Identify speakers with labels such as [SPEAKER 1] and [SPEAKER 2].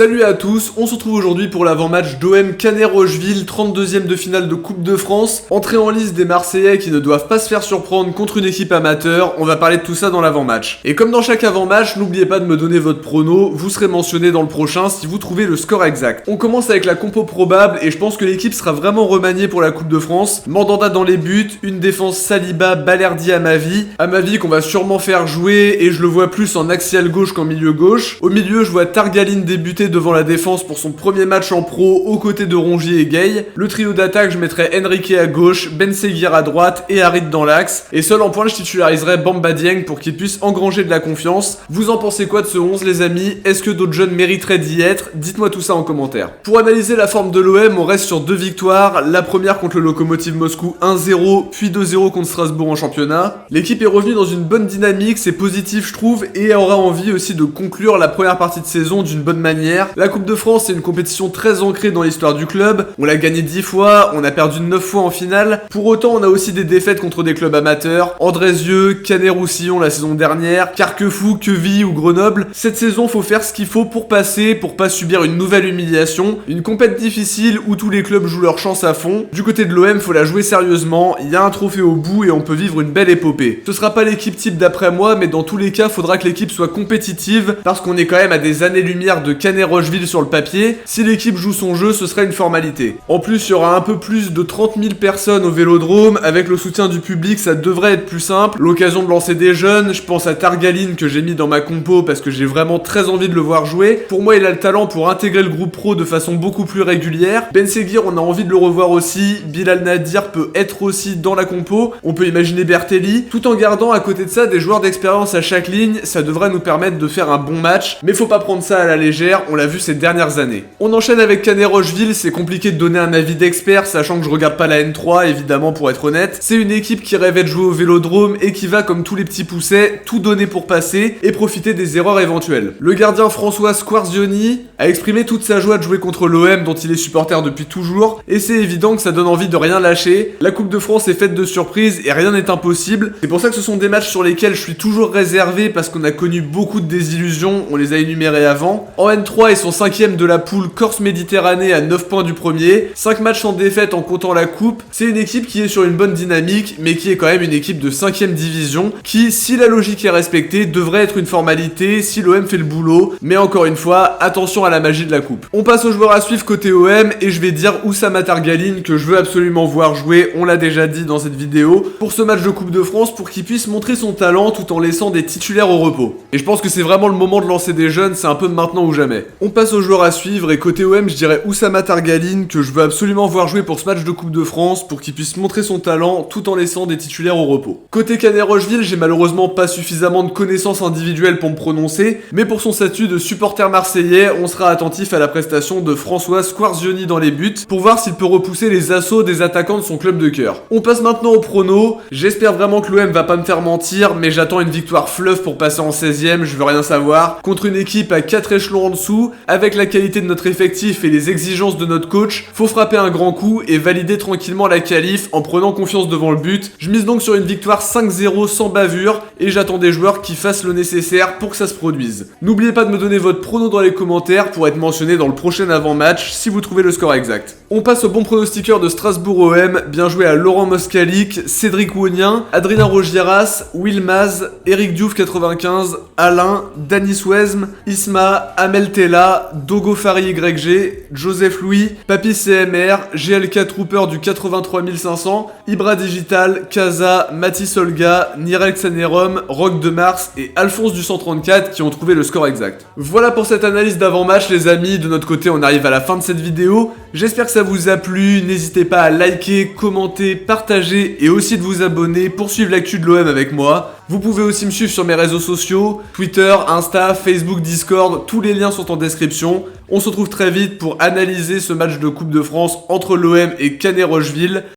[SPEAKER 1] Salut à tous, on se retrouve aujourd'hui pour l'avant-match d'OM Canet-Rocheville, 32e de finale de Coupe de France. Entrée en liste des Marseillais qui ne doivent pas se faire surprendre contre une équipe amateur, on va parler de tout ça dans l'avant-match. Et comme dans chaque avant-match, n'oubliez pas de me donner votre prono, vous serez mentionné dans le prochain si vous trouvez le score exact. On commence avec la compo probable et je pense que l'équipe sera vraiment remaniée pour la Coupe de France. Mandanda dans les buts, une défense Saliba, Balerdi à ma vie qu'on va sûrement faire jouer et je le vois plus en axial gauche qu'en milieu gauche. Au milieu, je vois Targaline débuter devant la défense pour son premier match en pro aux côtés de Rongier et Gay. Le trio d'attaque, je mettrais Enrique à gauche, Ben Seguir à droite et Harit dans l'axe. Et seul en pointe, je titulariserais Bamba Dieng pour qu'il puisse engranger de la confiance. Vous en pensez quoi de ce 11 les amis? Est-ce que d'autres jeunes mériteraient d'y être? Dites-moi tout ça en commentaire. Pour analyser la forme de l'OM, on reste sur deux victoires. La première contre le Lokomotiv Moscou 1-0, puis 2-0 contre Strasbourg en championnat. L'équipe est revenue dans une bonne dynamique, c'est positif je trouve, et aura envie aussi de conclure la première partie de saison d'une bonne manière. La Coupe de France, c'est une compétition très ancrée dans l'histoire du club. On l'a gagné 10 fois, on a perdu 9 fois en finale. Pour autant, on a aussi des défaites contre des clubs amateurs. Andrézieux, Canet-Roussillon la saison dernière, Carquefou, Quevilly ou Grenoble. Cette saison, faut faire ce qu'il faut pour passer, pour pas subir une nouvelle humiliation. Une compète difficile où tous les clubs jouent leur chance à fond. Du côté de l'OM, faut la jouer sérieusement. Il y a un trophée au bout et on peut vivre une belle épopée. Ce sera pas l'équipe type d'après moi, mais dans tous les cas, faudra que l'équipe soit compétitive parce qu'on est quand même à des années-lumière de Canet-Rocheville sur le papier. Si l'équipe joue son jeu, ce serait une formalité. En plus, il y aura un peu plus de 30 000 personnes au Vélodrome. Avec le soutien du public, ça devrait être plus simple. L'occasion de lancer des jeunes. Je pense à Targaline que j'ai mis dans ma compo parce que j'ai vraiment très envie de le voir jouer. Pour moi, il a le talent pour intégrer le groupe pro de façon beaucoup plus régulière. Ben Seguir, on a envie de le revoir aussi. Bilal Nadir peut être aussi dans la compo. On peut imaginer Bertelli. Tout en gardant à côté de ça des joueurs d'expérience à chaque ligne, ça devrait nous permettre de faire un bon match. Mais faut pas prendre ça à la légère, on l'a vu ces dernières années. On enchaîne avec Canet-Rocheville, c'est compliqué de donner un avis d'expert, sachant que je regarde pas la N3, évidemment pour être honnête. C'est une équipe qui rêvait de jouer au Vélodrome et qui va, comme tous les petits poussets, tout donner pour passer et profiter des erreurs éventuelles. Le gardien François Squarzioni a exprimé toute sa joie de jouer contre l'OM dont il est supporter depuis toujours, et c'est évident que ça donne envie de rien lâcher. La Coupe de France est faite de surprises et rien n'est impossible. C'est pour ça que ce sont des matchs sur lesquels je suis toujours réservé parce qu'on a connu beaucoup de désillusions, on les a énumérés avant. En N3, ils sont 5ème de la poule Corse-Méditerranée à 9 points du premier, 5 matchs sans défaite en comptant la coupe. C'est une équipe qui est sur une bonne dynamique, mais qui est quand même une équipe de 5ème division, qui, si la logique est respectée, devrait être une formalité si l'OM fait le boulot. Mais encore une fois, attention à la magie de la coupe. On passe aux joueurs à suivre côté OM, et je vais dire Oussama Targaline que je veux absolument voir jouer, on l'a déjà dit dans cette vidéo, pour ce match de Coupe de France, pour qu'il puisse montrer son talent tout en laissant des titulaires au repos. Et je pense que c'est vraiment le moment de lancer des jeunes, c'est un peu maintenant ou jamais. On passe aux joueurs à suivre et côté OM, je dirais Oussama Targaline que je veux absolument voir jouer pour ce match de Coupe de France pour qu'il puisse montrer son talent tout en laissant des titulaires au repos. Côté Canet-Rocheville, j'ai malheureusement pas suffisamment de connaissances individuelles pour me prononcer, mais pour son statut de supporter marseillais, on sera attentif à la prestation de François Squarzioni dans les buts pour voir s'il peut repousser les assauts des attaquants de son club de cœur. On passe maintenant au prono. J'espère vraiment que l'OM va pas me faire mentir, mais j'attends une victoire fleuve pour passer en 16ème, je veux rien savoir, contre une équipe à 4 échelons en dessous. Avec la qualité de notre effectif et les exigences de notre coach, faut frapper un grand coup et valider tranquillement la qualif en prenant confiance devant le but. Je mise donc sur une victoire 5-0 sans bavure et j'attends des joueurs qui fassent le nécessaire pour que ça se produise. N'oubliez pas de me donner votre prono dans les commentaires pour être mentionné dans le prochain avant-match si vous trouvez le score exact. On passe au bon pronostiqueur de Strasbourg OM, bien joué à Laurent Moscalic, Cédric Wounien, Adrien Rogieras, Will Maz, Eric Diouf 95, Alain, Danis Wesm, Isma, Amel Tella, Dogo Fari YG, Joseph Louis, Papy CMR, GLK Trooper du 83 500, Ibra Digital, Kaza, Mathis Olga, Nirel Xanerom, Rock de Mars et Alphonse du 134 qui ont trouvé le score exact. Voilà pour cette analyse d'avant-match les amis, de notre côté on arrive à la fin de cette vidéo. J'espère que ça vous a plu, n'hésitez pas à liker, commenter, partager et aussi de vous abonner pour suivre l'actu de l'OM avec moi. Vous pouvez aussi me suivre sur mes réseaux sociaux, Twitter, Insta, Facebook, Discord, tous les liens sont en description. On se retrouve très vite pour analyser ce match de Coupe de France entre l'OM et Canet-Rocheville.